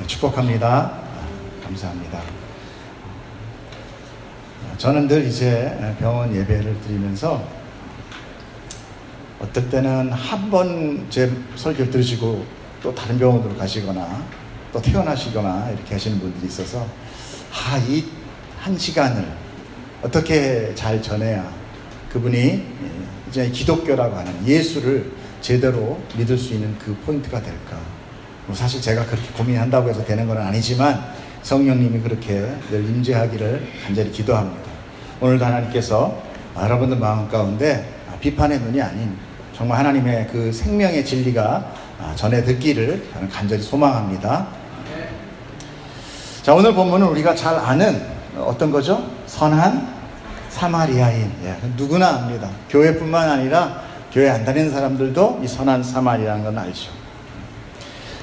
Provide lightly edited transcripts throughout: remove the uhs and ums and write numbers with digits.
축복합니다. 감사합니다. 저는 늘 이제 병원 예배를 드리면서 어떨 때는 한 번 제 설교를 들으시고 또 다른 병원으로 가시거나 또 퇴원하시거나 이렇게 하시는 분들이 있어서 이 한 시간을 어떻게 잘 전해야 그분이 이제 기독교라고 하는 예수를 제대로 믿을 수 있는 그 포인트가 될까. 사실 제가 그렇게 고민한다고 해서 되는 건 아니지만 성령님이 그렇게 늘 임재하기를 간절히 기도합니다. 오늘도 하나님께서 여러분들 마음 가운데 비판의 눈이 아닌 정말 하나님의 그 생명의 진리가 전해 듣기를 저는 간절히 소망합니다. 자, 오늘 본문은 우리가 잘 아는 어떤 거죠? 선한 사마리아인. 누구나 압니다. 교회뿐만 아니라 교회 안 다니는 사람들도 이 선한 사마리아라는 건 알죠.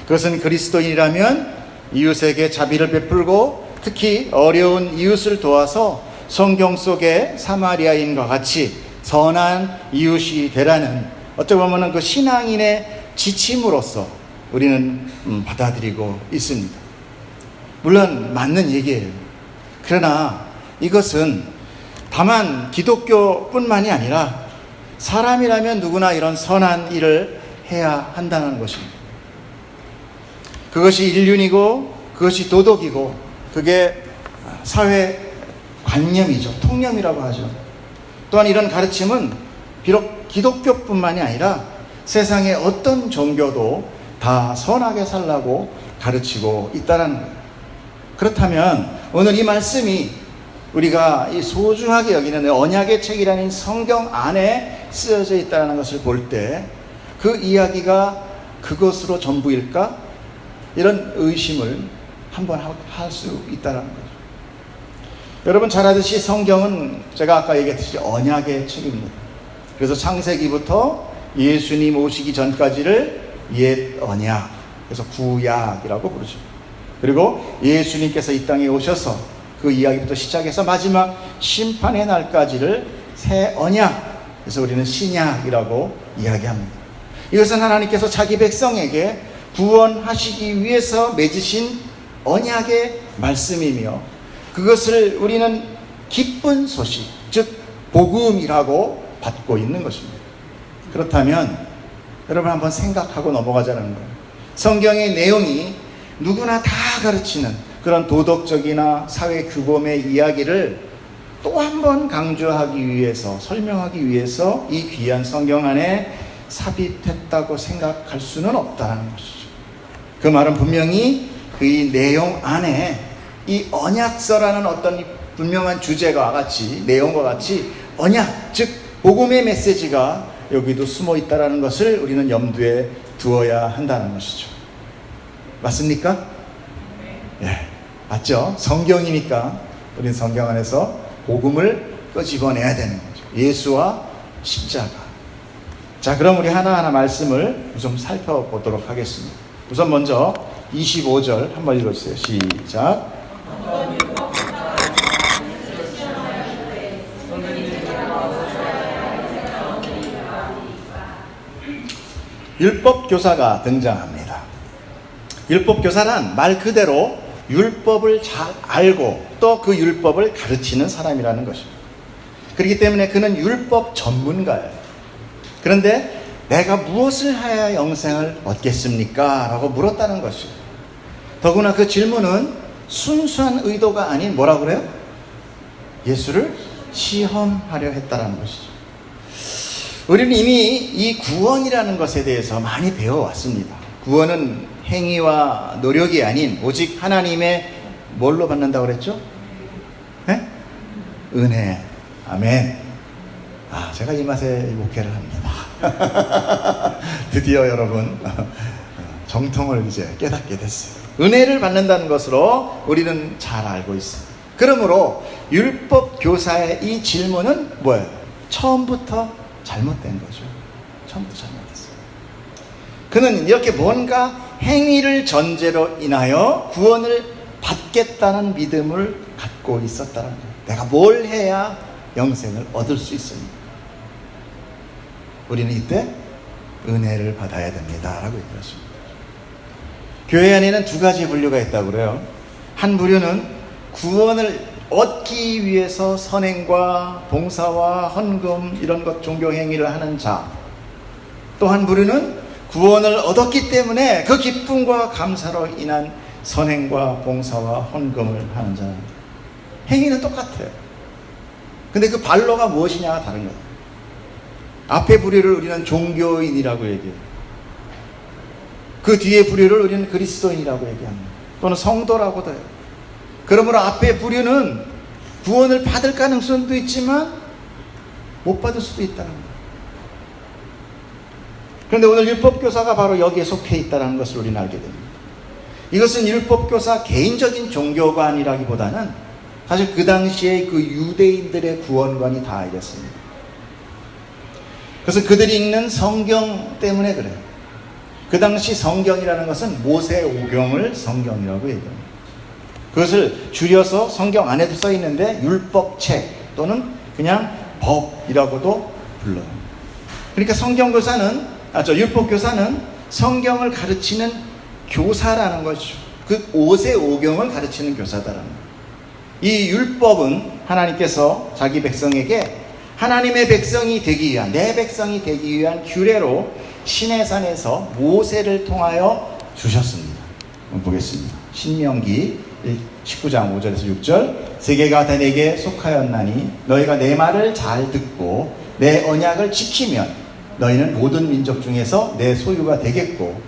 그것은 그리스도인이라면 이웃에게 자비를 베풀고 특히 어려운 이웃을 도와서 성경 속의 사마리아인과 같이 선한 이웃이 되라는 어떻게 보면 그 신앙인의 지침으로서 우리는 받아들이고 있습니다. 물론 맞는 얘기예요. 그러나 이것은 다만 기독교뿐만이 아니라 사람이라면 누구나 이런 선한 일을 해야 한다는 것입니다. 그것이 인륜이고 그것이 도덕이고 그게 사회 관념이죠. 통념이라고 하죠. 또한 이런 가르침은 비록 기독교뿐만이 아니라 세상의 어떤 종교도 다 선하게 살라고 가르치고 있다는 거예요. 그렇다면 오늘 이 말씀이 우리가 이 소중하게 여기는 언약의 책이라는 성경 안에 쓰여져 있다는 것을 볼 때 그 이야기가 그것으로 전부일까? 이런 의심을 한번 할 수 있다는 거죠. 여러분 잘 아듯이 성경은 제가 아까 얘기했듯이 언약의 책입니다. 그래서 창세기부터 예수님 오시기 전까지를 옛 언약, 그래서 구약이라고 부르죠. 그리고 예수님께서 이 땅에 오셔서 그 이야기부터 시작해서 마지막 심판의 날까지를 새 언약, 그래서 우리는 신약이라고 이야기합니다. 이것은 하나님께서 자기 백성에게 구원하시기 위해서 맺으신 언약의 말씀이며 그것을 우리는 기쁜 소식, 즉 복음이라고 받고 있는 것입니다. 그렇다면 여러분 한번 생각하고 넘어가자는 거예요. 성경의 내용이 누구나 다 가르치는 그런 도덕적이나 사회 규범의 이야기를 또 한 번 강조하기 위해서, 설명하기 위해서 이 귀한 성경 안에 삽입했다고 생각할 수는 없다는 것이죠. 그 말은 분명히 그 내용 안에 이 언약서라는 어떤 분명한 주제와 같이, 내용과 같이 언약, 즉 복음의 메시지가 여기도 숨어 있다는 것을 우리는 염두에 두어야 한다는 것이죠. 맞습니까? 예, 맞죠? 성경이니까 우리는 성경 안에서 복음을 끄집어내야 되는 거죠. 예수와 십자가. 자, 그럼 우리 하나하나 말씀을 좀 살펴보도록 하겠습니다. 우선 먼저 25절 한번 읽어주세요. 시작. 율법교사가 등장합니다. 율법교사란 말 그대로 율법을 잘 알고 또 그 율법을 가르치는 사람이라는 것입니다. 그렇기 때문에 그는 율법 전문가예요. 그런데 내가 무엇을 해야 영생을 얻겠습니까? 라고 물었다는 것이에요. 더구나 그 질문은 순수한 의도가 아닌 뭐라고 그래요? 예수를 시험하려 했다는 것이죠. 우리는 이미 이 구원이라는 것에 대해서 많이 배워왔습니다. 구원은 행위와 노력이 아닌 오직 하나님의 뭘로 받는다고 그랬죠? 네? 은혜. 아멘. 제가 이 맛에 목회를 합니다. 드디어 여러분 정통을 이제 깨닫게 됐어요. 은혜를 받는다는 것으로 우리는 잘 알고 있습니다. 그러므로 율법 교사의 이 질문은 뭐예요? 처음부터 잘못된 거죠. 처음부터 잘못됐어요. 그는 이렇게 뭔가 행위를 전제로 인하여 구원을 받겠다는 믿음을 갖고 있었다는 거예요. 내가 뭘 해야 영생을 얻을 수 있습니까? 우리는 이때 은혜를 받아야 됩니다 라고 얘기했습니다. 교회 안에는 두 가지 부류가 있다고 그래요. 한 부류는 구원을 얻기 위해서 선행과 봉사와 헌금 이런 것 종교 행위를 하는 자, 또 한 부류는 구원을 얻었기 때문에 그 기쁨과 감사로 인한 선행과 봉사와 헌금을 하는 자. 행위는 똑같아요. 근데 그 발로가 무엇이냐가 다른 거예요. 앞에 부류를 우리는 종교인이라고 얘기해요. 그 뒤에 부류를 우리는 그리스도인이라고 얘기합니다. 또는 성도라고도 해요. 그러므로 앞에 부류는 구원을 받을 가능성도 있지만 못 받을 수도 있다는 거예요. 그런데 오늘 율법교사가 바로 여기에 속해 있다는 것을 우리는 알게 됩니다. 이것은 율법교사 개인적인 종교관이라기보다는 사실 그 당시에 그 유대인들의 구원관이 다 이랬습니다. 그래서 그들이 읽는 성경 때문에 그래요. 그 당시 성경이라는 것은 모세오경을 성경이라고 얘기합니다. 그것을 줄여서 성경 안에도 써 있는데 율법책 또는 그냥 법이라고도 불러요. 그러니까 율법교사는 성경을 가르치는 교사라는 것이죠. 그 모세오경을 가르치는 교사다라는 거예요. 이 율법은 하나님께서 자기 백성에게 하나님의 백성이 되기 위한, 내 백성이 되기 위한 규례로 시내산에서 모세를 통하여 주셨습니다. 한번 보겠습니다. 신명기 19장 5절에서 6절. 세계가 다 내게 속하였나니 너희가 내 말을 잘 듣고 내 언약을 지키면 너희는 모든 민족 중에서 내 소유가 되겠고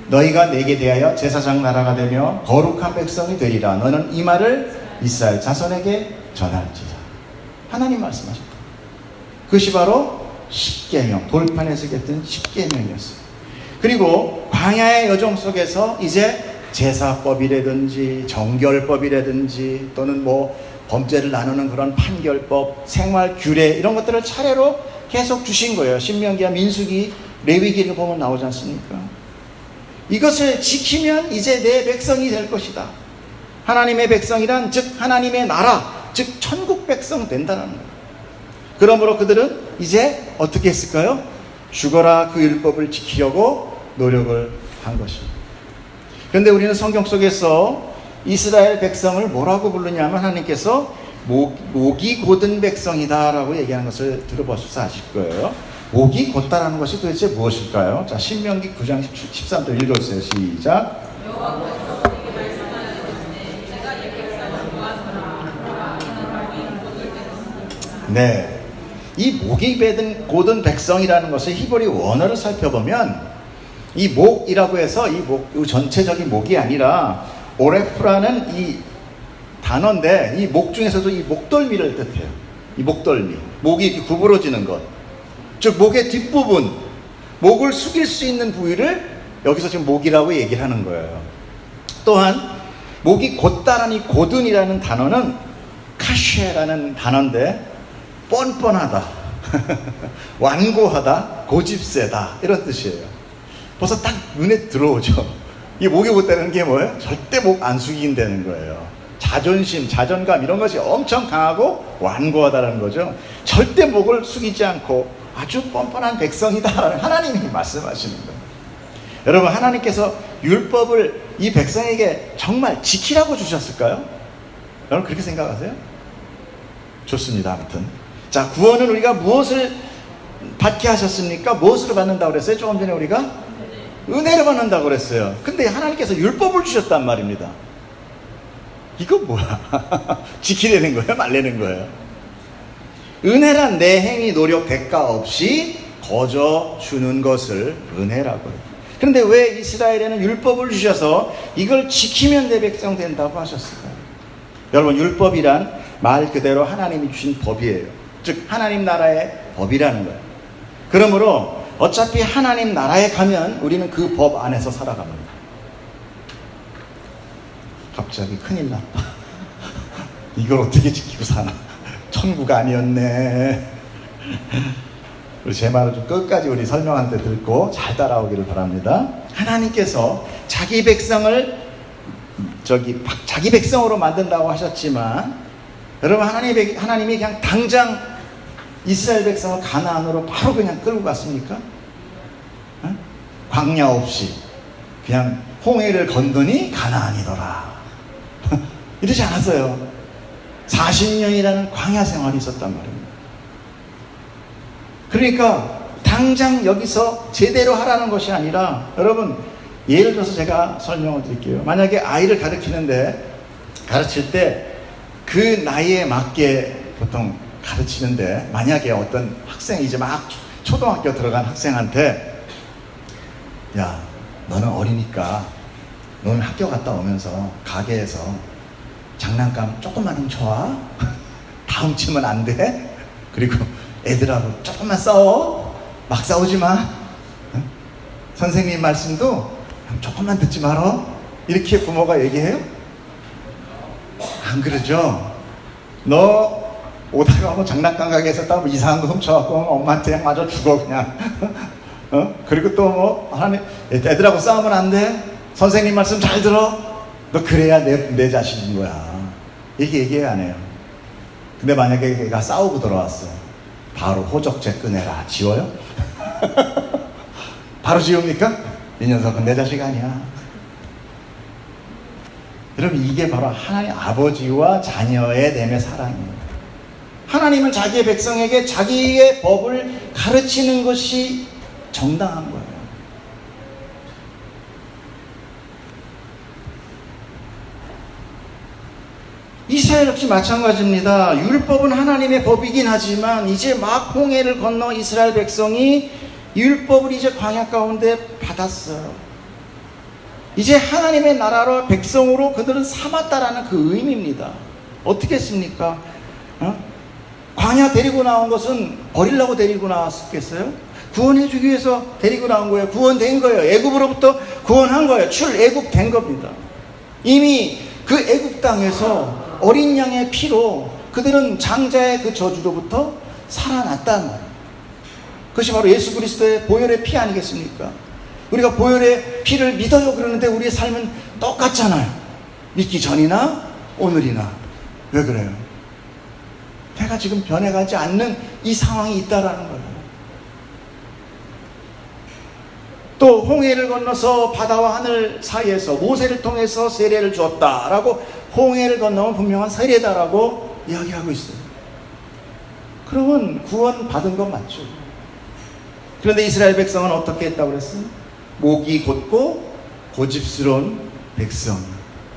너희가 내게 대하여 제사장 나라가 되며 거룩한 백성이 되리라. 너는 이 말을 이스라엘 자손에게 전할지라. 하나님 말씀하셨다. 그것이 바로 십계명, 돌판에서 겼던 십계명이었어요. 그리고 광야의 여정 속에서 이제 제사법이라든지 정결법이라든지 또는 범죄를 나누는 그런 판결법, 생활 규례 이런 것들을 차례로 계속 주신 거예요. 신명기와 민수기, 레위기를 보면 나오지 않습니까? 이것을 지키면 이제 내 백성이 될 것이다. 하나님의 백성이란 즉 하나님의 나라, 즉 천국 백성 된다는 거예요. 그러므로 그들은 이제 어떻게 했을까요? 죽어라 그 율법을 지키려고 노력을 한 것입니다. 그런데 우리는 성경 속에서 이스라엘 백성을 뭐라고 부르냐면 하나님께서 목이 곧은 백성이다라고 얘기하는 것을 들어보셔서 아실 거예요. 목이 곧다라는 것이 도대체 무엇일까요? 자, 신명기 9장 13절 읽어주세요. 시작. 네, 이 목이 곧은 백성이라는 것을 히브리 원어를 살펴보면 이 목이라고 해서 이 전체적인 목이 아니라 오레프라는 이 단어인데 이 목 중에서도 이 목덜미를 뜻해요. 이 목덜미, 목이 이렇게 구부러지는 것, 즉 목의 뒷부분, 목을 숙일 수 있는 부위를 여기서 지금 목이라고 얘기를 하는 거예요. 또한 목이 곧다라는 이 곧은이라는 단어는 카쉐라는 단어인데 뻔뻔하다, 완고하다, 고집세다 이런 뜻이에요. 벌써 딱 눈에 들어오죠. 이 목이 곧다는 게 뭐예요? 절대 목 안 숙인다는 거예요. 자존심, 자존감 이런 것이 엄청 강하고 완고하다는 거죠. 절대 목을 숙이지 않고 아주 뻔뻔한 백성이다라는 하나님이 말씀하시는 거예요. 여러분, 하나님께서 율법을 이 백성에게 정말 지키라고 주셨을까요? 여러분 그렇게 생각하세요? 좋습니다. 아무튼 자, 구원은 우리가 무엇을 받게 하셨습니까? 무엇으로 받는다고 그랬어요? 조금 전에 우리가 은혜를 받는다고 그랬어요. 근데 하나님께서 율법을 주셨단 말입니다. 이거 뭐야? 지키려는 거예요? 말려는 거예요? 은혜란 내 행위, 노력, 대가 없이 거저 주는 것을 은혜라고 해요. 그런데 왜 이스라엘에는 율법을 주셔서 이걸 지키면 내 백성 된다고 하셨을까요? 여러분, 율법이란 말 그대로 하나님이 주신 법이에요. 즉 하나님 나라의 법이라는 거예요. 그러므로 어차피 하나님 나라에 가면 우리는 그 법 안에서 살아갑니다. 갑자기 큰일 났다. 이걸 어떻게 지키고 사나? 천국 아니었네. 제 말을 좀 끝까지 우리 설명할 때 듣고 잘 따라오기를 바랍니다. 하나님께서 자기 백성을 자기 백성으로 만든다고 하셨지만, 여러분, 하나님이 그냥 당장 이스라엘 백성을 가나안으로 바로 그냥 끌고 갔습니까? 광야 없이 그냥 홍해를 건너니 가나안이더라. 이러지 않았어요. 40년이라는 광야 생활이 있었단 말입니다. 그러니까 당장 여기서 제대로 하라는 것이 아니라, 여러분, 예를 들어서 제가 설명을 드릴게요. 만약에 아이를 가르칠 때 그 나이에 맞게 보통 가르치는데, 만약에 어떤 학생이 이제 막 초등학교 들어간 학생한테, 야, 너는 어리니까 너는 학교 갔다 오면서 가게에서 장난감 조금만 훔쳐와. 다 훔치면 안 돼. 그리고 애들하고 조금만 싸워. 막 싸우지 마. 응? 선생님 말씀도 조금만 듣지 말어. 이렇게 부모가 얘기해요? 안 그러죠? 너 오다가 뭐 장난감 가게에서 또 이상한 거 훔쳐갖고 엄마한테 그냥 맞아 죽어 그냥. 그리고 또 뭐 하나님 애들하고 싸우면 안 돼. 선생님 말씀 잘 들어. 너 그래야 내 자식인 거야. 이렇게 얘기해 안 해요. 근데 만약에 얘가 싸우고 들어왔어. 바로 호적죄 꺼내라. 지워요? 바로 지웁니까? 이 녀석은 내 자식 아니야. 여러분, 이게 바로 하나님 아버지와 자녀의 내면 사랑이에요. 하나님은 자기의 백성에게 자기의 법을 가르치는 것이 정당한 거예요. 이스라엘 역시 마찬가지입니다. 율법은 하나님의 법이긴 하지만 이제 막 홍해를 건너 이스라엘 백성이 율법을 이제 광야 가운데 받았어요. 이제 하나님의 나라로 백성으로 그들은 삼았다라는 그 의미입니다. 어떻게 했습니까? 광야 데리고 나온 것은 버리려고 데리고 나왔겠어요? 구원해주기 위해서 데리고 나온 거예요. 구원된 거예요. 애굽으로부터 구원한 거예요. 출애굽된 겁니다. 이미 그 애굽 땅에서 어린 양의 피로 그들은 장자의 그 저주로부터 살아났단 말이에요. 그것이 바로 예수 그리스도의 보혈의 피 아니겠습니까? 우리가 보혈의 피를 믿어요 그러는데 우리의 삶은 똑같잖아요. 믿기 전이나 오늘이나. 왜 그래요? 내가 지금 변해가지 않는 이 상황이 있다라는 거예요. 또 홍해를 건너서 바다와 하늘 사이에서 모세를 통해서 세례를 주었다라고, 홍해를 건너면 분명한 세례다라고 이야기하고 있어요. 그러면 구원 받은 건 맞죠. 그런데 이스라엘 백성은 어떻게 했다고 그랬어요? 목이 곧고 고집스러운 백성,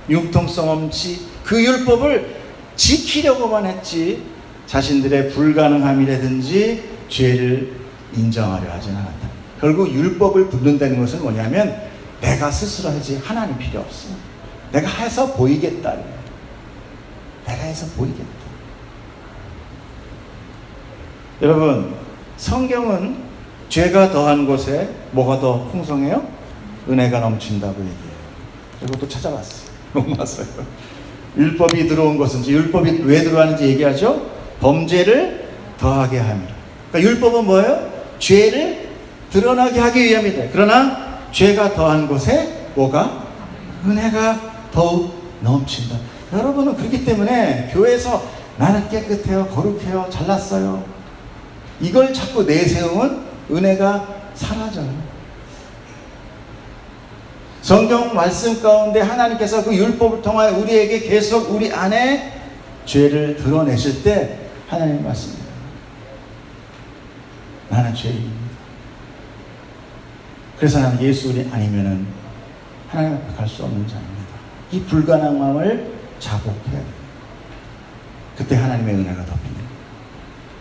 융통성 없이 그 율법을 지키려고만 했지 자신들의 불가능함이라든지 죄를 인정하려 하진 않았다. 결국 율법을 붙는다는 것은 뭐냐면 내가 스스로 하지 하나님 필요 없어. 내가 해서 보이겠다. 내가 해서 보이겠다. 여러분, 성경은 죄가 더한 곳에 뭐가 더 풍성해요? 은혜가 넘친다고 얘기해요. 이것도 찾아봤어요. 못 봤어요. 율법이 들어온 것은, 율법이 왜 들어왔는지 얘기하죠? 범죄를 더하게 함이라. 그러니까 율법은 뭐예요? 죄를 드러나게 하기 위함이다. 그러나 죄가 더한 곳에 뭐가? 은혜가 더욱 넘친다. 여러분은 그렇기 때문에 교회에서 나는 깨끗해요, 거룩해요, 잘났어요, 이걸 자꾸 내세우면 은혜가 사라져요. 성경 말씀 가운데 하나님께서 그 율법을 통하여 우리에게 계속 우리 안에 죄를 드러내실 때 하나님 말씀입니다. 나는 죄인입니다. 그래서 나는 예수 아니면은 하나님 앞에 갈 수 없는 자입니다. 이 불가능함을 자복해야 돼요. 그때 하나님의 은혜가 덮입니다.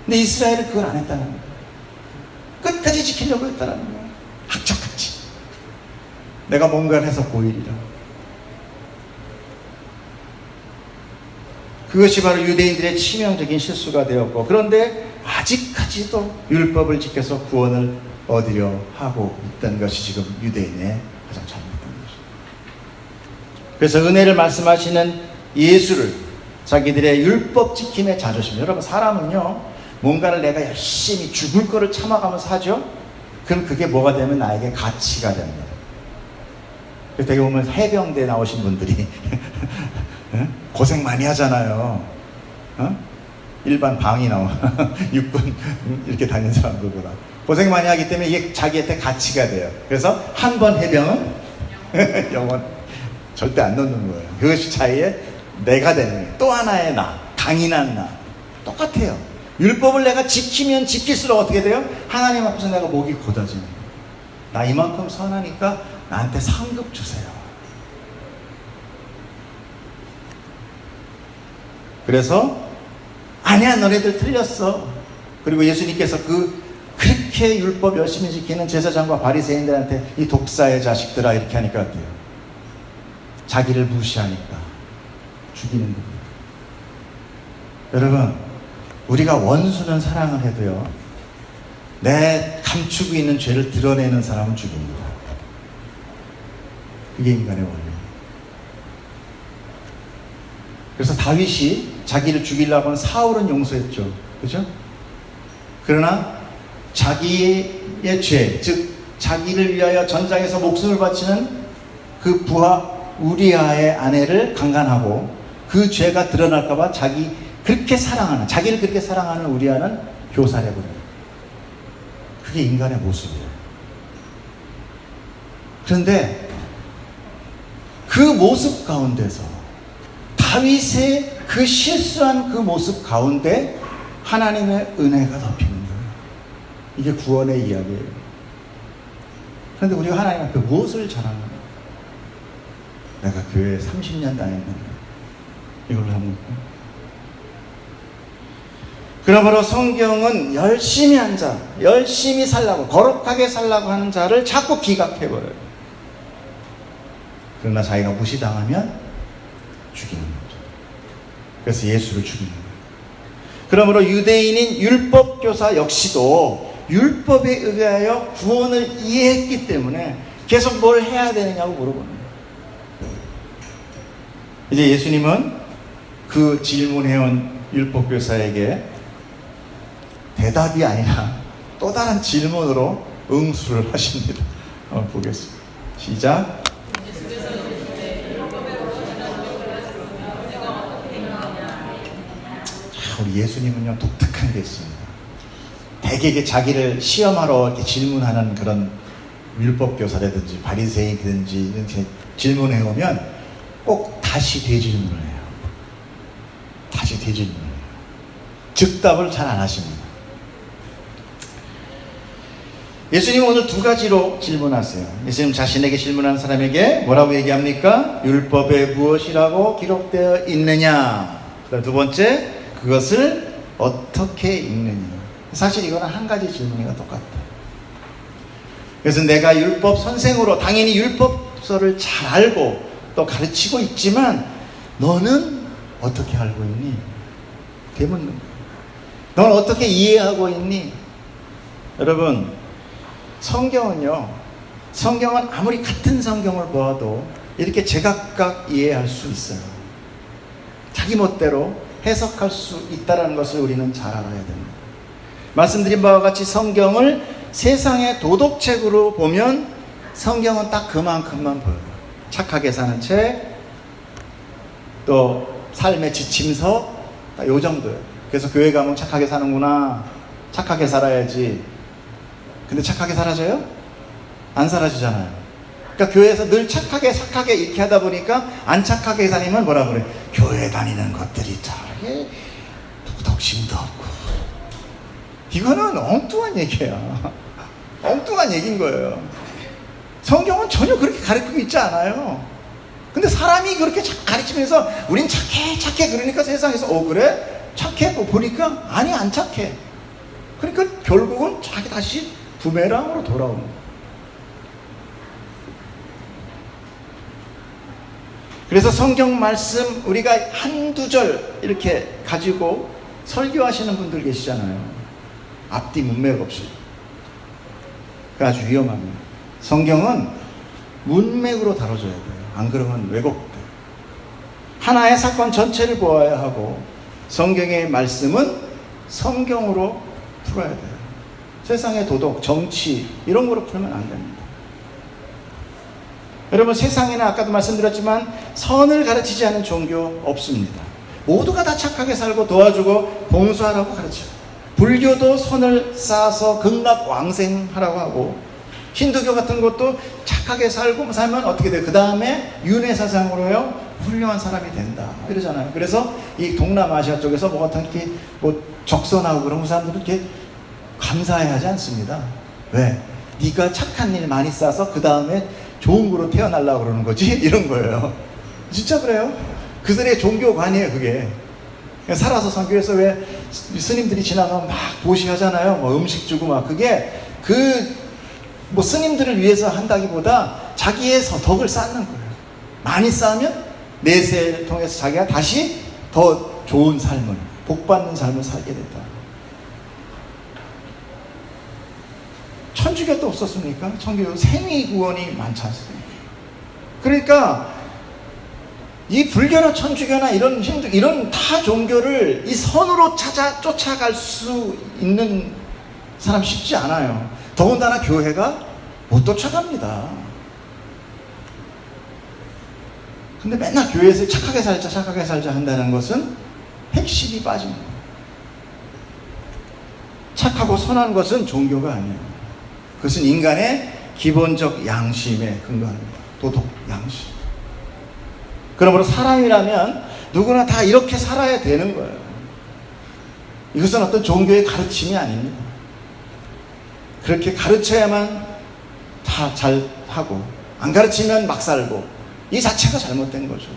근데 이스라엘은 그걸 안 했다는 거예요. 끝까지 지키려고 했다는 거예요. 학적같이. 내가 뭔가를 해서 보이리라. 그것이 바로 유대인들의 치명적인 실수가 되었고, 그런데 아직까지도 율법을 지켜서 구원을 얻으려 하고 있다는 것이 지금 유대인의 가장 잘못된 것입니다. 그래서 은혜를 말씀하시는 예수를 자기들의 율법 지킴의 자존심. 여러분, 사람은요, 뭔가를 내가 열심히 죽을 거를 참아가면서 하죠. 그럼 그게 뭐가 되면 나에게 가치가 됩니다. 되게 보면 해병대 나오신 분들이 고생 많이 하잖아요. 일반 방위 나와 육군 이렇게 다니는 사람들보다 고생 많이 하기 때문에 이게 자기한테 가치가 돼요. 그래서 한 번 해병은 영원 절대 안 놓는 거예요. 그것이 자기의 내가 되는 거예요. 또 하나의 나, 강인한 나. 똑같아요. 율법을 내가 지키면 지킬수록 어떻게 돼요? 하나님 앞에서 내가 목이 곧아지는 거예요. 나 이만큼 선하니까 나한테 상급 주세요. 그래서 아니야, 너네들 틀렸어. 그리고 예수님께서 그렇게 율법 열심히 지키는 제사장과 바리새인들한테 이 독사의 자식들아 이렇게 하니까 어때요? 자기를 무시하니까 죽이는 겁니다. 여러분, 우리가 원수는 사랑을 해도요, 내 감추고 있는 죄를 드러내는 사람은 죽입니다. 그게 인간의 원리입니다. 그래서 다윗이 자기를 죽이려고 하는 사울은 용서했죠. 그죠? 그러나 자기의 죄, 즉 자기를 위하여 전장에서 목숨을 바치는 그 부하 우리아의 아내를 강간하고 그 죄가 드러날까봐 자기를 그렇게 사랑하는 우리아는 교살해버려요. 그게 인간의 모습이에요. 그런데 그 모습 가운데서 다윗의 그 실수한 그 모습 가운데 하나님의 은혜가 덮이는 거예요. 이게 구원의 이야기예요. 그런데 우리가 하나님 앞에 무엇을 자랑하냐? 내가 교회에 30년 다녔는데 이걸로 합니까? 그러므로 성경은 열심히 한 자, 열심히 살라고, 거룩하게 살라고 하는 자를 자꾸 기각해버려요. 그러나 자기가 무시당하면 죽이는 거죠. 그래서 예수를 죽이는 거예요. 그러므로 유대인인 율법교사 역시도 율법에 의하여 구원을 이해했기 때문에 계속 뭘 해야 되느냐고 물어보는 거예요. 이제 예수님은 그 질문해온 율법교사에게 대답이 아니라 또 다른 질문으로 응수를 하십니다. 보겠습니다. 시작. 우리 예수님은요, 독특한 게 있습니다. 대개 자기를 시험하러 이렇게 질문하는 그런 율법교사라든지 바리새인이든지 이렇게 질문해 오면 꼭 다시 되질문을 해요. 다시 되질문을 해요. 즉답을 잘 안 하십니다. 예수님은 오늘 두 가지로 질문하세요. 예수님 자신에게 질문하는 사람에게 뭐라고 얘기합니까? 율법에 무엇이라고 기록되어 있느냐? 두 번째, 그것을 어떻게 읽느냐? 사실 이거는 한 가지 질문이가 똑같다. 그래서 내가 율법 선생으로 당연히 율법서를 잘 알고 또 가르치고 있지만 너는 어떻게 알고 있니? 대묻는 거예요. 너는 어떻게 이해하고 있니? 여러분, 성경은 아무리 같은 성경을 보아도 이렇게 제각각 이해할 수 있어요. 자기 멋대로 해석할 수 있다는 것을 우리는 잘 알아야 됩니다. 말씀드린 바와 같이 성경을 세상의 도덕책으로 보면 성경은 딱 그만큼만 보여요. 착하게 사는 책, 또 삶의 지침서, 딱 요 정도예요. 그래서 교회 가면 착하게 사는구나, 착하게 살아야지. 근데 착하게 사라져요? 안 사라지잖아요. 그러니까 교회에서 늘 착하게 이렇게 하다 보니까 안 착하게 다니면 뭐라 그래? 교회 다니는 것들이 저렇게 덕심도 없고. 이거는 엉뚱한 얘기야. 엉뚱한 얘기인 거예요. 성경은 전혀 그렇게 가르치고 있지 않아요. 근데 사람이 그렇게 가르치면서 우린 착해 그러니까 세상에서 그래? 착해? 보니까 아니 안 착해. 그러니까 결국은 자기 다시 부메랑으로 돌아오는 거예요. 그래서 성경 말씀 우리가 한두 절 이렇게 가지고 설교하시는 분들 계시잖아요. 앞뒤 문맥 없이. 그게 아주 위험합니다. 성경은 문맥으로 다뤄줘야 돼요. 안 그러면 왜곡돼요. 하나의 사건 전체를 보아야 하고 성경의 말씀은 성경으로 풀어야 돼요. 세상의 도덕, 정치 이런 거로 풀면 안 됩니다. 여러분, 세상에는 아까도 말씀드렸지만 선을 가르치지 않는 종교 없습니다. 모두가 다 착하게 살고 도와주고 봉사하라고 가르쳐요. 불교도 선을 쌓아서 극락왕생하라고 하고, 힌두교 같은 것도 착하게 살고 살면 어떻게 돼요? 그 다음에 윤회사상으로요 훌륭한 사람이 된다 이러잖아요. 그래서 이 동남아시아 쪽에서 뭐 어떤 이렇게 뭐 적선하고 그런 사람들은 이렇게 감사해하지 않습니다. 왜? 네가 착한 일 많이 쌓아서 그 다음에 좋은 거로 태어나려고 그러는 거지? 이런 거예요. 진짜 그래요. 그들의 종교관이에요, 그게. 살아서 선교에서 왜 스님들이 지나가면 막 보시하잖아요. 뭐 음식 주고 막. 그게 뭐 스님들을 위해서 한다기보다 자기의 덕을 쌓는 거예요. 많이 쌓으면 내세를 통해서 자기가 다시 더 좋은 삶을, 복받는 삶을 살게 됐다. 천주교도 없었습니까? 천주교 생위구원이 많지 않습니까? 그러니까 이 불교나 천주교나 이런 타 종교를 이 선으로 쫓아갈 수 있는 사람 쉽지 않아요. 더군다나 교회가 못 쫓아갑니다. 근데 맨날 교회에서 착하게 살자 한다는 것은 핵심이 빠진 거예요. 착하고 선한 것은 종교가 아니에요. 그것은 인간의 기본적 양심에 근거합니다. 도덕 양심. 그러므로 사람이라면 누구나 다 이렇게 살아야 되는 거예요. 이것은 어떤 종교의 가르침이 아닙니다. 그렇게 가르쳐야만 다 잘하고, 안 가르치면 막 살고, 이 자체가 잘못된 거죠.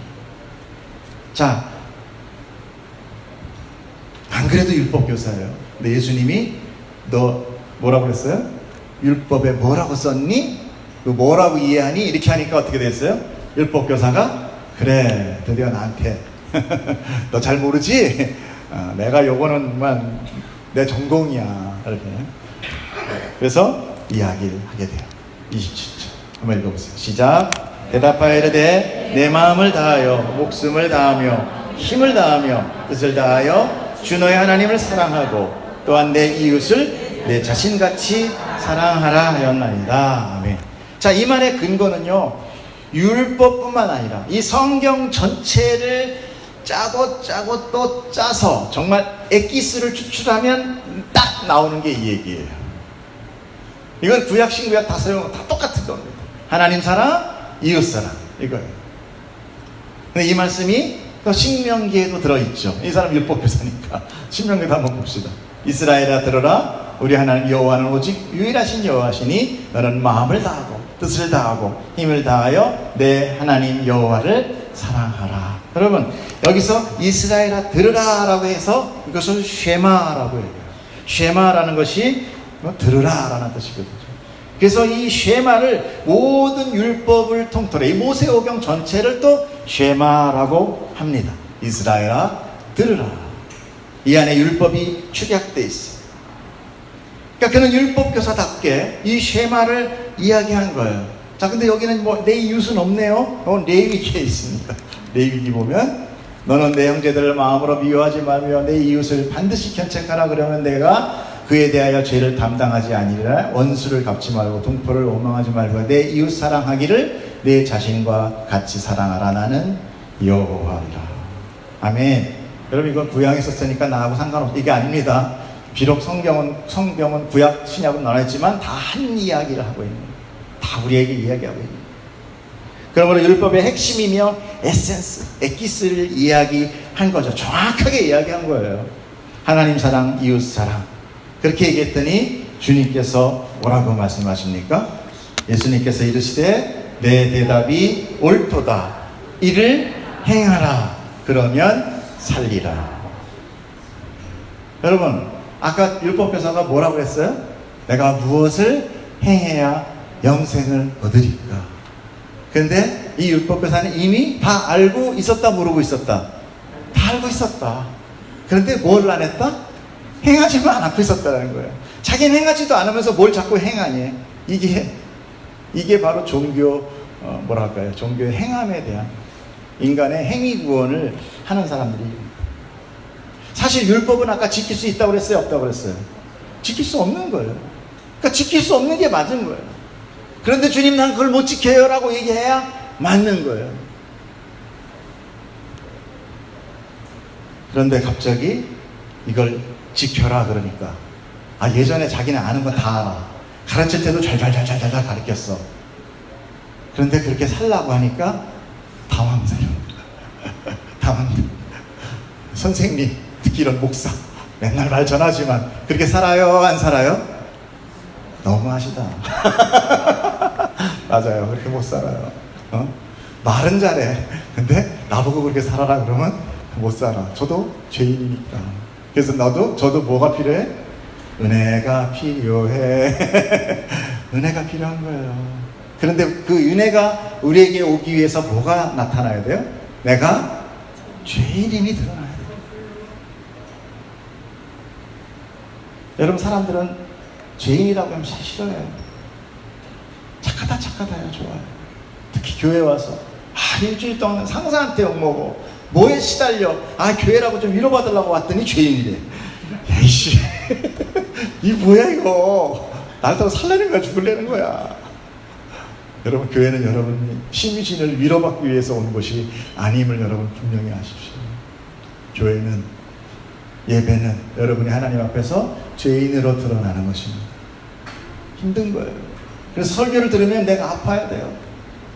자, 안 그래도 율법교사예요. 근데 예수님이 너 뭐라고 그랬어요? 율법에 뭐라고 썼니? 너 뭐라고 이해하니? 이렇게 하니까 어떻게 됐어요? 율법교사가 그래, 드디어 나한테 너 잘 모르지? 내가 요거는 정말 내 전공이야. 이렇게. 그래서 이야기를 하게 돼요. 27절 한번 읽어보세요. 시작. 대답하여 이르되 내 마음을 다하여 목숨을 다하며 힘을 다하며 뜻을 다하여 주 너의 하나님을 사랑하고 또한 내 이웃을 내 자신같이 사랑하라 하였나이다. 아멘. 자, 이 말의 근거는요, 율법뿐만 아니라 이 성경 전체를 짜고 또 짜서 정말 엑기스를 추출하면 딱 나오는 게 이 얘기예요. 이건 구약 신구약 다 똑같은 겁니다. 하나님 사랑, 이웃 사랑, 이거예요. 근데 이 말씀이 또 신명기에도 들어있죠. 이 사람 율법교사니까 신명기도 한번 봅시다. 이스라엘아 들어라, 우리 하나님 여호와는 오직 유일하신 여호와시니 너는 마음을 다하고 뜻을 다하고 힘을 다하여 내 하나님 여호와를 사랑하라. 여러분, 여기서 이스라엘아 들으라 라고 해서 이것을 쉐마라고 해요. 쉐마라는 것이 들으라 라는 뜻이거든요. 그래서 이 쉐마를 모든 율법을 통틀어 이 모세오경 전체를 또 쉐마라고 합니다. 이스라엘아 들으라. 이 안에 율법이 축약되어 있어요. 그러니까 그는 율법교사답게 이 쉐마를 이야기한 거예요. 자, 근데 여기는 뭐 내 이웃은 없네요. 레위기에 있습니다. 레위기 보면 너는 내 형제들을 마음으로 미워하지 말며 내 이웃을 반드시 견책하라. 그러면 내가 그에 대하여 죄를 담당하지 아니라 원수를 갚지 말고 동포를 원망하지 말고 내 이웃 사랑하기를 내 자신과 같이 사랑하라. 나는 여호와이라. 아멘. 여러분, 이건 구약에 썼으니까 나하고 상관없어. 이게 아닙니다. 비록 성경은 구약 신약으로 나눠있지만 다 한 이야기를 하고 있는 거예요. 다 우리에게 이야기하고 있는 거예요. 그러므로 율법의 핵심이며 에센스, 엑기스를 이야기한 거죠. 정확하게 이야기한 거예요. 하나님 사랑, 이웃 사랑. 그렇게 얘기했더니 주님께서 뭐라고 말씀하십니까? 예수님께서 이르시되 내 대답이 옳도다. 이를 행하라. 그러면 살리라. 여러분, 아까 율법교사가 뭐라고 했어요? 내가 무엇을 행해야 영생을 얻으리까? 그런데 이 율법교사는 이미 다 알고 있었다, 모르고 있었다? 다 알고 있었다. 그런데 뭘 안 했다? 행하지만 않고 있었다는 거예요. 자기는 행하지도 않으면서 뭘 자꾸 행하니? 이게 바로 종교, 뭐랄까요? 종교의 행함에 대한 인간의 행위 구원을 하는 사람들이. 사실 율법은 아까 지킬 수 있다고 그랬어요? 없다고 그랬어요? 지킬 수 없는 거예요. 그러니까 지킬 수 없는 게 맞은 거예요. 그런데 주님 난 그걸 못 지켜요 라고 얘기해야 맞는 거예요. 그런데 갑자기 이걸 지켜라 그러니까 예전에 자기는 아는 거 다 알아. 가르칠 때도 잘 가르쳤어. 그런데 그렇게 살라고 하니까 당황스러워. 선생님, 특히 이런 목사 맨날 말 전하지만 그렇게 살아요? 안 살아요? 너무하시다. 맞아요. 그렇게 못 살아요. 말은 잘해. 근데 나보고 그렇게 살아라 그러면 못 살아. 저도 죄인이니까. 그래서 저도 뭐가 필요해? 은혜가 필요해. 은혜가 필요한 거예요. 그런데 그 은혜가 우리에게 오기 위해서 뭐가 나타나야 돼요? 내가 죄인임이 드러나야 돼요. 여러분, 사람들은 죄인이라고 하면 잘 싫어해요. 착하다요. 좋아요. 특히 교회 와서 일주일 동안 상사한테 욕먹어. 뭐에 시달려. 교회라고 좀 위로받으려고 왔더니 죄인이래. 에이씨 이 뭐야 이거. 날 따로 살려는 거야 죽으려는 거야. 여러분, 교회는 여러분이 심신을 위로받기 위해서 온 곳이 아님을 여러분 분명히 아십시오. 교회는, 예배는 여러분이 하나님 앞에서 죄인으로 드러나는 것입니다. 힘든 거예요. 그래서 설교를 들으면 내가 아파야 돼요.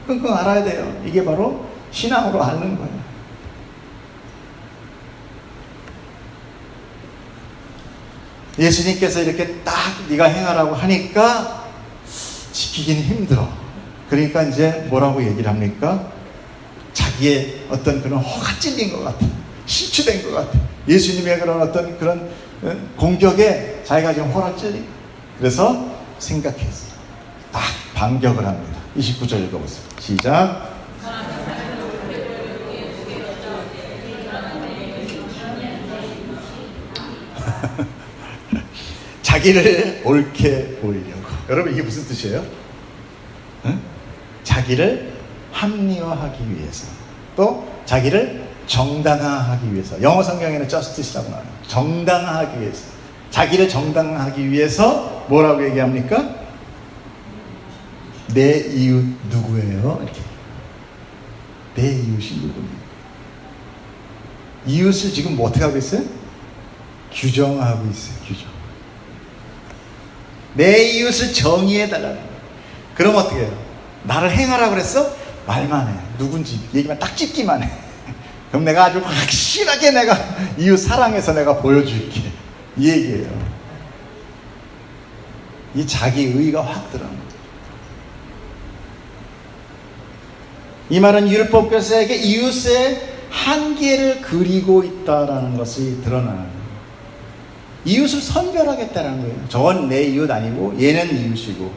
끙끙 앓아야 돼요. 이게 바로 신앙으로 앓는 거예요. 예수님께서 이렇게 딱 네가 행하라고 하니까 지키기는 힘들어. 그러니까 이제 뭐라고 얘기를 합니까? 자기의 어떤 그런 허가 찔린 것 같아. 실추된 것 같아. 예수님의 그런 어떤 그런 공격에 자기가 지금 허락 찔린. 그래서 생각했어. 딱 반격을 합니다. 29절 읽어보세요. 시작. 자기를 옳게 보이려고. 여러분, 이게 무슨 뜻이에요? 응? 자기를 합리화하기 위해서, 또 자기를 정당화하기 위해서. 영어 성경에는 justice라고 나와요. 정당화하기 위해서. 자기를 정당화하기 위해서 뭐라고 얘기합니까? 내 이웃 누구예요? 이렇게. 내 이웃이 누구입니까? 이웃을 지금 뭐 어떻게 하고 있어요? 규정하고 있어요. 규정. 내 이웃을 정의해달라는 거예요. 그럼 어떻게 해요? 나를 행하라고 그랬어? 말만 해. 누군지 얘기만 딱 찝기만 해. 그럼 내가 아주 확실하게 내가 이웃 사랑해서 내가 보여줄게. 이 얘기예요. 이 자기 의의가 확 드러나는 거죠. 이 말은 율법교사에게 이웃의 한계를 그리고 있다라는 것이 드러나는 거예요. 이웃을 선별하겠다는 거예요. 저건 내 이웃 아니고 얘는 이웃이고.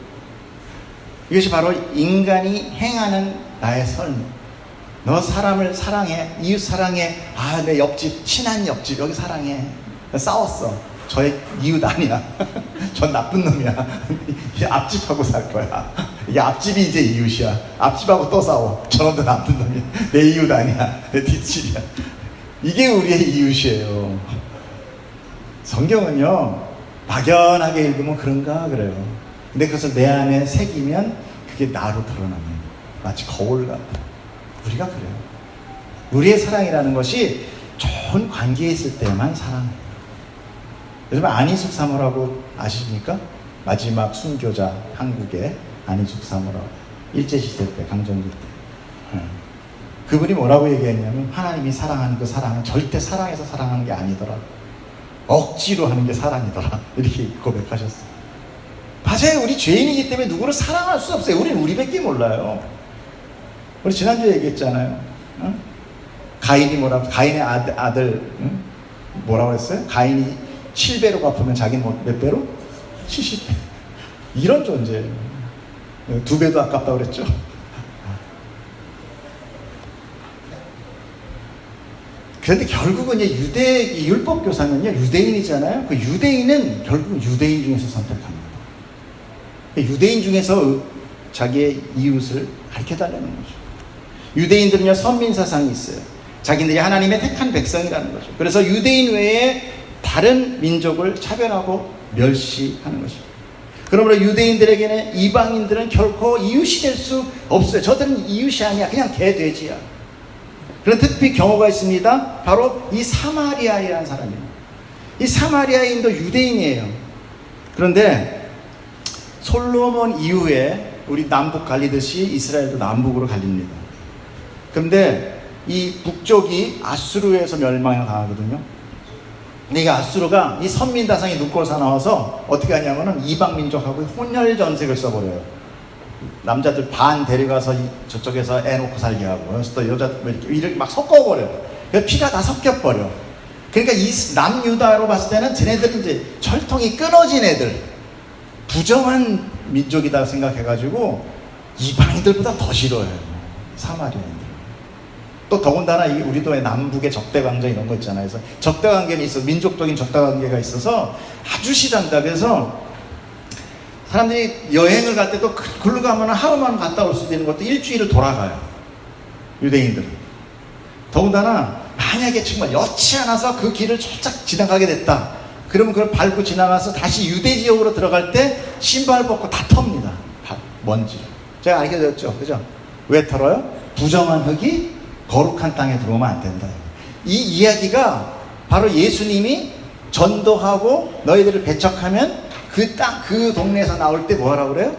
이것이 바로 인간이 행하는 나의 삶. 너 사람을 사랑해. 이웃 사랑해. 내 옆집, 친한 옆집 여기 사랑해. 싸웠어. 저의 이웃 아니야. 전 나쁜 놈이야. 이 앞집하고 살 거야. 이 앞집이 이제 이웃이야. 앞집하고 또 싸워. 저놈도 나쁜 놈이야. 내 이웃 아니야. 내 뒷집이야. 이게 우리의 이웃이에요. 성경은요, 막연하게 읽으면 그런가 그래요. 근데 그것을 내 안에 새기면 그게 나로 드러납니다. 마치 거울 같아. 우리가 그래요. 우리의 사랑이라는 것이 좋은 관계에 있을 때만 사랑해요. 여러분, 안희숙 사모라고 아십니까? 마지막 순교자, 한국의 안희숙 사모라고. 일제시대 때, 강점기 때. 그분이 뭐라고 얘기했냐면, 하나님이 사랑하는 그 사랑은 절대 사랑해서 사랑하는 게 아니더라. 억지로 하는 게 사랑이더라. 이렇게 고백하셨어요. 맞아요. 우리 죄인이기 때문에 누구를 사랑할 수 없어요. 우리는 우리밖에 몰라요. 우리 지난주에 얘기했잖아요. 가인이 뭐라고, 가인의 아들 뭐라고 했어요? 가인이 7배로 갚으면 자기는 몇 배로? 70배. 이런 존재예요. 2배도 아깝다고 그랬죠. 그런데 결국은 이제 율법 교사는요, 유대인이잖아요. 그 유대인은 결국은 유대인 중에서 선택합니다. 유대인 중에서 자기의 이웃을 가르쳐달라는 거죠. 유대인들은요, 선민사상이 있어요. 자기들이 하나님의 택한 백성이라는 거죠. 그래서 유대인 외에 다른 민족을 차별하고 멸시하는 것입니다. 그러므로 유대인들에게는 이방인들은 결코 이웃이 될 수 없어요. 저들은 이웃이 아니야. 그냥 개돼지야. 그런 특히 경우가 있습니다. 바로 이 사마리아이라는 사람이에요. 이 사마리아인도 유대인이에요. 그런데 솔로몬 이후에 우리 남북 갈리듯이 이스라엘도 남북으로 갈립니다. 그런데 이 북쪽이 아수르에서 멸망을 당하거든요. 근데 이 아수르가 이 선민다상이 눕고서 나와서 어떻게 하냐면은 이방 민족하고 혼혈 전색을 써버려요. 남자들 반 데려가서 저쪽에서 애 놓고 살게 하고, 그래서 또 여자 이렇게 막 섞어버려요. 그래서 피가 다 섞여버려. 그러니까 이 남유다로 봤을 때는 쟤네들은 이제 철통이 끊어진 애들, 부정한 민족이다 생각해가지고 이방인들보다 더 싫어해요. 사마리아인들. 또 더군다나 우리도 남북의 적대관계 이런 거 있잖아요. 그래서 적대관계는 있어, 민족적인 적대관계가 있어서 아주 싫어한다. 그래서 사람들이 여행을 갈 때도 글로 가면 하루만 갔다 올 수 있는 것도 일주일을 돌아가요. 유대인들은. 더군다나 만약에 정말 여치 않아서 그 길을 살짝 지나가게 됐다. 그러면 그걸 밟고 지나가서 다시 유대 지역으로 들어갈 때 신발 벗고 다 텁니다. 먼지. 제가 알게 되었죠. 그죠? 왜 털어요? 부정한 흙이 거룩한 땅에 들어오면 안 된다. 이 이야기가 바로 예수님이 전도하고 너희들을 배척하면 그 동네에서 나올 때 뭐 하라고 그래요?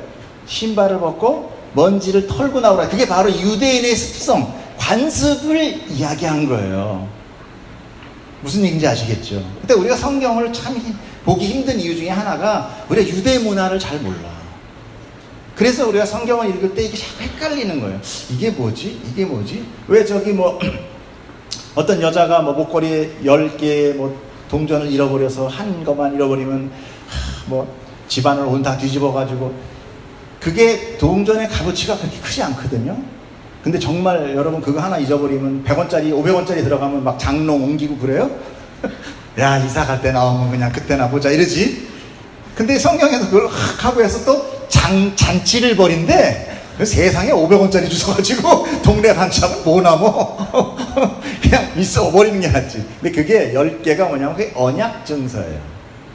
신발을 벗고 먼지를 털고 나오라. 그게 바로 유대인의 습성, 관습을 이야기한 거예요. 무슨 얘기인지 아시겠죠? 근데 우리가 성경을 참 보기 힘든 이유 중에 하나가 우리가 유대 문화를 잘 몰라. 그래서 우리가 성경을 읽을 때 이게 자꾸 헷갈리는 거예요. 이게 뭐지? 이게 뭐지? 왜 저기 뭐 어떤 여자가 뭐 목걸이에 10개 뭐 동전을 잃어버려서 한 것만 잃어버리면 뭐 집안을 온 다 뒤집어가지고, 그게 동전의 값어치가 그렇게 크지 않거든요. 근데 정말 여러분 그거 하나 잊어버리면 100원짜리 500원짜리 들어가면 막 장롱 옮기고 그래요? 야, 이사 갈 때 나오면 그냥 그때나 보자 이러지. 근데 성경에서 그걸 확 하고 해서 또 잔치를 벌인데 세상에 500원짜리 주워가지고 동네 반찬은 뭐 남어? 그냥 있어버리는 게 낫지. 근데 그게 10개가 뭐냐면 그게 언약 증서예요.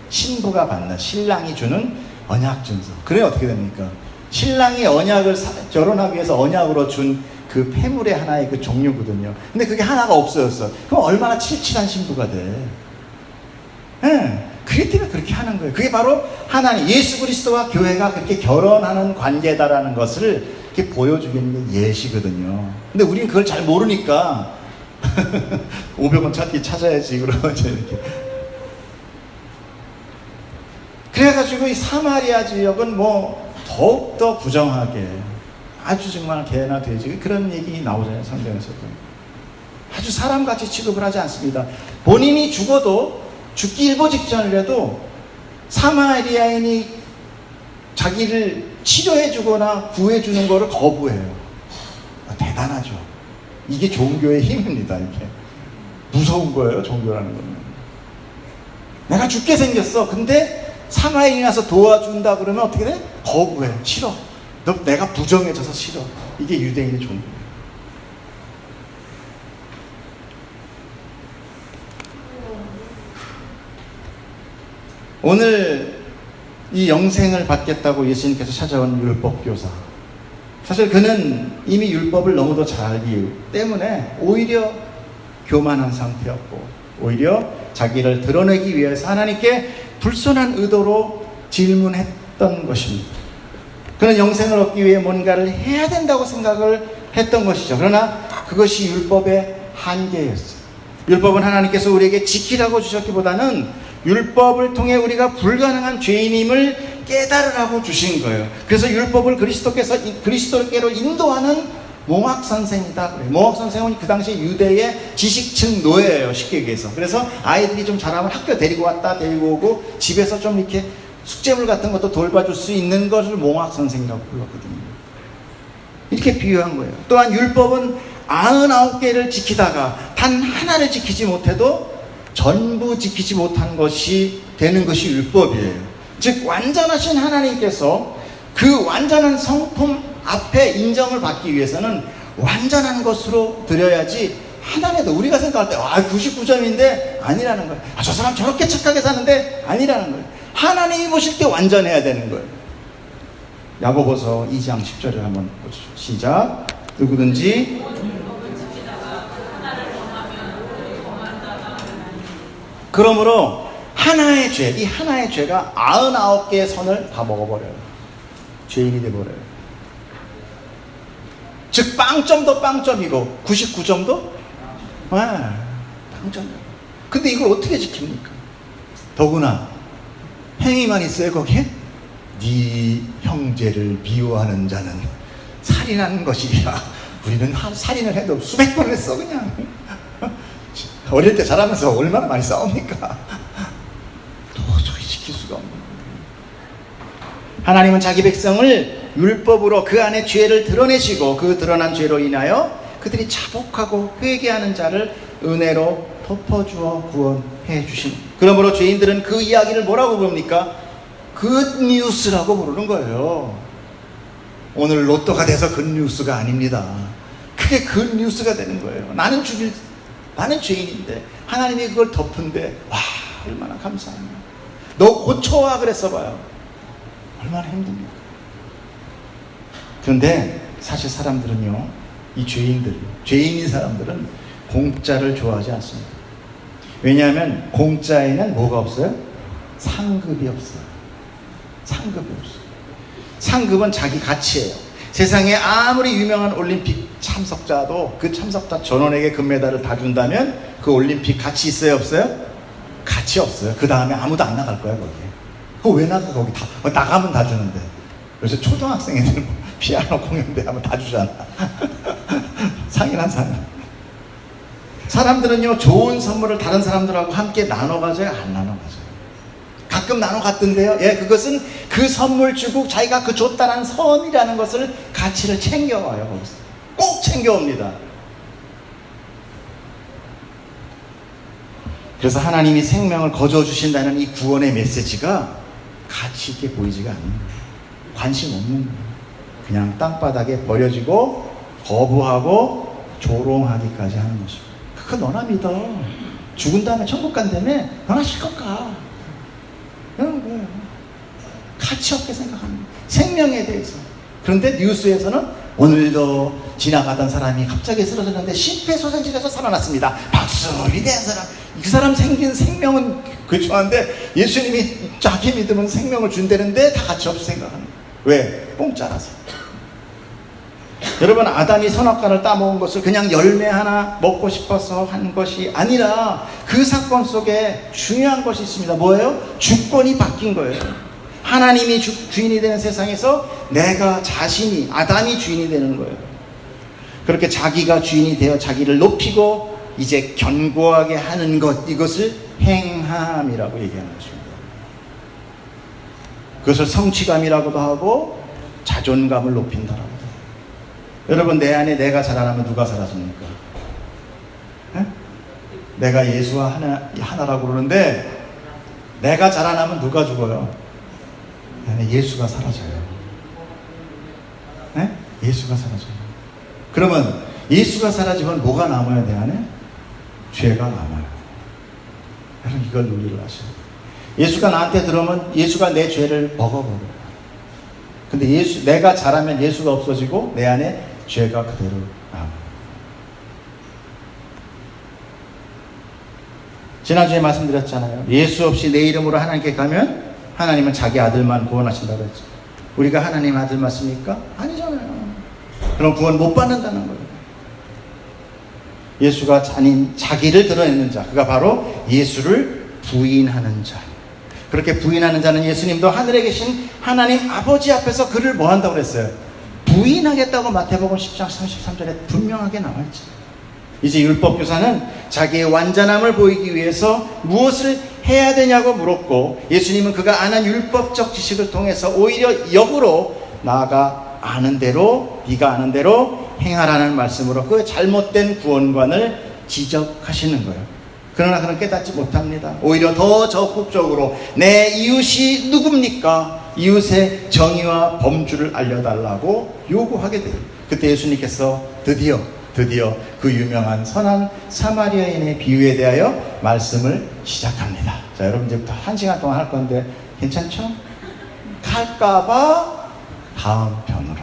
신부가 받는, 신랑이 주는 언약 증서. 그래 어떻게 됩니까? 신랑이 언약을 결혼하기 위해서 언약으로 준 그 폐물의 하나의 그 종류거든요. 근데 그게 하나가 없어졌어. 그럼 얼마나 칠칠한 신부가 돼. 그렇기 때문에 그렇게 하는 거예요. 그게 바로 하나님, 예수 그리스도와 교회가 그렇게 결혼하는 관계다라는 것을 이렇게 보여주는 게 예시거든요. 근데 우리는 그걸 잘 모르니까 500원 찾아야지 그러면 이렇게. 그래가지고 이 사마리아 지역은 뭐 더욱더 부정하게, 아주 정말 개나 돼지 그런 얘기 나오잖아요. 성경에서도. 아주 사람같이 취급을 하지 않습니다. 본인이 죽어도 죽기 일보 직전이라도 사마리아인이 자기를 치료해주거나 구해주는 거를 거부해요. 대단하죠. 이게 종교의 힘입니다. 이게 무서운 거예요. 종교라는 거는. 내가 죽게 생겼어. 근데 사마리아인이 와서 도와준다 그러면 어떻게 돼? 거부해. 싫어. 내가 부정해져서 싫어. 이게 유대인의 종교예요. 오늘 이 영생을 받겠다고 예수님께서 찾아온 율법교사, 사실 그는 이미 율법을 너무도 잘 알기 때문에 오히려 교만한 상태였고, 오히려 자기를 드러내기 위해서 하나님께 불순한 의도로 질문했던 것입니다. 그는 영생을 얻기 위해 뭔가를 해야 된다고 생각을 했던 것이죠. 그러나 그것이 율법의 한계였어요. 율법은 하나님께서 우리에게 지키라고 주셨기보다는 율법을 통해 우리가 불가능한 죄인임을 깨달으라고 주신 거예요. 그래서 율법을 그리스도께로 인도하는 몽학선생이다. 몽학선생은 그 당시 유대의 지식층 노예예요. 쉽게 얘기해서. 그래서 아이들이 좀 잘하면 학교 데리고 왔다 데리고 오고 집에서 좀 이렇게 숙제물 같은 것도 돌봐줄 수 있는 것을 몽학선생이라고 불렀거든요. 이렇게 비유한 거예요. 또한 율법은 99개를 지키다가 단 하나를 지키지 못해도 전부 지키지 못한 것이 되는 것이 율법이에요. 즉 완전하신 하나님께서 그 완전한 성품 앞에 인정을 받기 위해서는 완전한 것으로 드려야지, 하나라도 우리가 생각할 때 99점인데 아니라는 거예요. 저 사람 저렇게 착하게 사는데 아니라는 거예요. 하나님이 보실 때 완전해야 되는 거예요. 야고보서 2장 10절을 한번 보시죠. 시작. 누구든지 그러므로 하나의 죄, 이 하나의 죄가 99개의 선을 다 먹어버려요. 죄인이 돼버려요. 즉 빵점도 빵점이고 99점도 빵점이에요. 근데 이걸 어떻게 지킵니까? 더구나 행위만 있어요 거기에? 네 형제를 미워하는 자는 살인하는 것이라. 우리는 살인을 해도 수백 번 했어 그냥. 어릴 때 자라면서 얼마나 많이 싸웁니까? 도저히 지킬 수가 없는 거예요. 하나님은 자기 백성을 율법으로 그 안에 죄를 드러내시고 그 드러난 죄로 인하여 그들이 자복하고 회개하는 자를 은혜로 덮어주어 구원해 주신. 그러므로 죄인들은 그 이야기를 뭐라고 부릅니까? 굿뉴스라고 부르는 거예요. 오늘 로또가 돼서 굿뉴스가 아닙니다. 그게 굿뉴스가 되는 거예요. 나는 죄인인데 하나님이 그걸 덮은데 와 얼마나 감사합니까? 너 고쳐와 그랬어 봐요. 얼마나 힘듭니까? 그런데 사실 사람들은요, 이 죄인인 사람들은 공짜를 좋아하지 않습니다. 왜냐하면 공짜에는 뭐가 없어요? 상급이 없어요. 상급이 없어요. 상급은 자기 가치예요. 세상에 아무리 유명한 올림픽 참석자도 그 참석자 전원에게 금메달을 다 준다면 그 올림픽 가치 있어요 없어요? 가치 없어요. 그 다음에 아무도 안 나갈 거야 거기에. 그거 왜 나가 거기 다 나가면 다 주는데. 요새 초등학생 애들 피아노 공연대 하면 다 주잖아. 상이란 상. 사람들은요 좋은 선물을 다른 사람들하고 함께 나눠 가져요? 안 나눠 가져요? 가끔 나눠 갔던데요. 예, 그것은 그 선물 주고 자기가 그 줬다는 선이라는 것을 가치를 챙겨와요. 거기서 꼭 챙겨옵니다. 그래서 하나님이 생명을 거저 주신다는 이 구원의 메시지가 가치 있게 보이지가 않는 거예요. 관심 없는 거예요. 그냥 땅바닥에 버려지고 거부하고 조롱하기까지 하는 것입니다. 그거 너나 믿어. 죽은 다음에 천국 간다며 너나 실컷 가. 가치 없게 생각합니다. 생명에 대해서. 그런데 뉴스에서는 오늘도 지나가던 사람이 갑자기 쓰러졌는데 심폐소생술에서 살아났습니다. 박수. 위대한 사람. 그 사람 생긴 생명은 그렇죠한데 예수님이 자기 믿으면 생명을 준다는데 다 가치 없이 생각하는 거예요. 왜? 공짜라서. 여러분, 아담이 선악과를 따먹은 것을 그냥 열매 하나 먹고 싶어서 한 것이 아니라 그 사건 속에 중요한 것이 있습니다. 뭐예요? 주권이 바뀐 거예요. 하나님이 주인이 되는 세상에서 내가 자신이, 아담이 주인이 되는 거예요. 그렇게 자기가 주인이 되어 자기를 높이고 이제 견고하게 하는 것, 이것을 행함이라고 얘기하는 것입니다. 그것을 성취감이라고도 하고 자존감을 높인다라고 해요. 여러분, 내 안에 내가 자라나면 누가 사라집니까? 에? 내가 예수와 하나라고 그러는데 내가 자라나면 누가 죽어요? 내 안에 예수가 사라져요. 에? 예수가 사라져요. 그러면 예수가 사라지면 뭐가 남아요? 내 안에? 죄가 남아요. 여러분, 이걸 논리를 하셔야 돼요. 예수가 나한테 들어오면 예수가 내 죄를 먹어버려요. 근데 내가 자라면 예수가 없어지고 내 안에 죄가 그대로 남아요. 지난주에 말씀드렸잖아요. 예수 없이 내 이름으로 하나님께 가면 하나님은 자기 아들만 구원하신다고 했죠. 우리가 하나님 아들 맞습니까? 아니잖아요. 그럼 구원 못 받는다는 거예요. 예수가 자기를 드러내는 자, 그가 바로 예수를 부인하는 자. 그렇게 부인하는 자는 예수님도 하늘에 계신 하나님 아버지 앞에서 그를 뭐 한다고 그랬어요? 부인하겠다고 마태복음 10장 33절에 분명하게 나와있죠. 이제 율법교사는 자기의 완전함을 보이기 위해서 무엇을 해야 되냐고 물었고, 예수님은 그가 아는 율법적 지식을 통해서 오히려 역으로 나아가 아는 대로, 네가 아는 대로 행하라는 말씀으로 그 잘못된 구원관을 지적하시는 거예요. 그러나 그는 깨닫지 못합니다. 오히려 더 적극적으로 내 이웃이 누굽니까? 이웃의 정의와 범주를 알려달라고 요구하게 돼요. 그때 예수님께서 드디어 그 유명한 선한 사마리아인의 비유에 대하여 말씀을 시작합니다. 자, 여러분 이제부터 1시간 동안 할 건데 괜찮죠? 갈까봐 다음 편으로.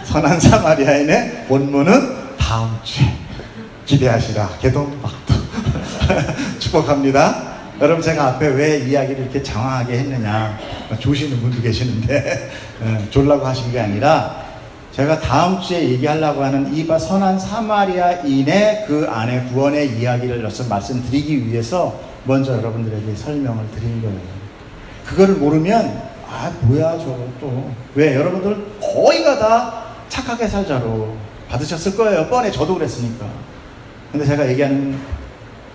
선한 사마리아인의 본문은 다음 주에 기대하시라. 개동박두. 축복합니다. 여러분, 제가 앞에 왜 이야기를 이렇게 장황하게 했느냐, 조시는 분도 계시는데 졸라고 하신 게 아니라, 제가 다음 주에 얘기하려고 하는 이 선한 사마리아인의 그 안에 구원의 이야기를 말씀드리기 위해서 먼저 여러분들에게 설명을 드린 거예요. 그거를 모르면 뭐야 저거 또, 왜 여러분들 거의가 다 착하게 살자로 받으셨을 거예요. 뻔해, 저도 그랬으니까. 근데 제가 얘기하는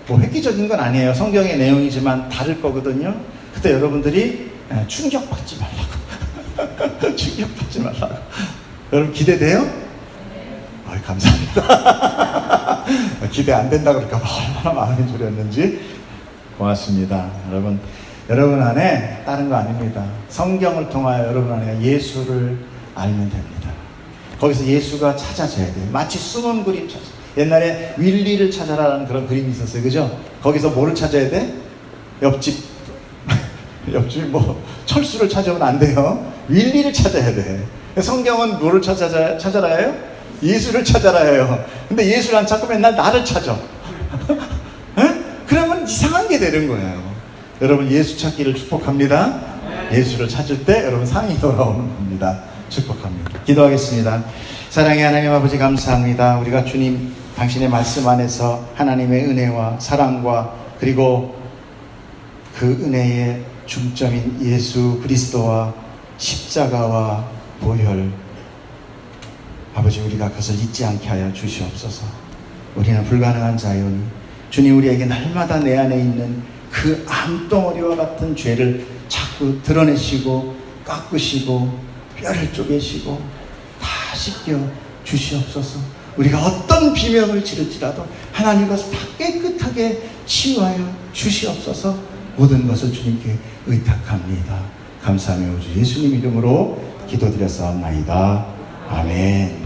뭐 획기적인 건 아니에요. 성경의 내용이지만 다를 거거든요. 그때 여러분들이 충격받지 말라고. 충격받지 말라고. 여러분 기대돼요? 감사합니다. 기대 안 된다 그럴까 봐 얼마나 마음이 졸였는지. 고맙습니다. 여러분 안에 다른 거 아닙니다. 성경을 통하여 여러분 안에 예수를 알면 됩니다. 거기서 예수가 찾아져야 돼요. 마치 숨은 그림 찾아. 옛날에 윌리를 찾아라라는 그런 그림이 있었어요. 그죠? 거기서 뭐를 찾아야 돼? 옆집 뭐 철수를 찾아오면 안 돼요. 윌리를 찾아야 돼. 성경은 뭐를 찾아라 해요? 예수를 찾아라 해요. 근데 예수를 안 찾고 맨날 나를 찾아. 그러면 이상한 게 되는 거예요. 여러분 예수 찾기를 축복합니다. 예수를 찾을 때 여러분 상이 돌아오는 겁니다. 축복합니다. 기도하겠습니다. 사랑의 하나님 아버지, 감사합니다. 우리가 주님 당신의 말씀 안에서 하나님의 은혜와 사랑과 그리고 그 은혜의 중점인 예수 그리스도와 십자가와 보혈, 아버지, 우리가 그것을 잊지 않게 하여 주시옵소서. 우리는 불가능한 자유니 주님, 우리에게 날마다 내 안에 있는 그 암덩어리와 같은 죄를 자꾸 드러내시고 깎으시고 뼈를 쪼개시고 다 씻겨 주시옵소서. 우리가 어떤 비명을 지를지라도 하나님 것을 다 깨끗하게 치유하여 주시옵소서. 모든 것을 주님께 의탁합니다. 감사하며 우주 예수님 이름으로 기도드렸사옵나이다. 아멘.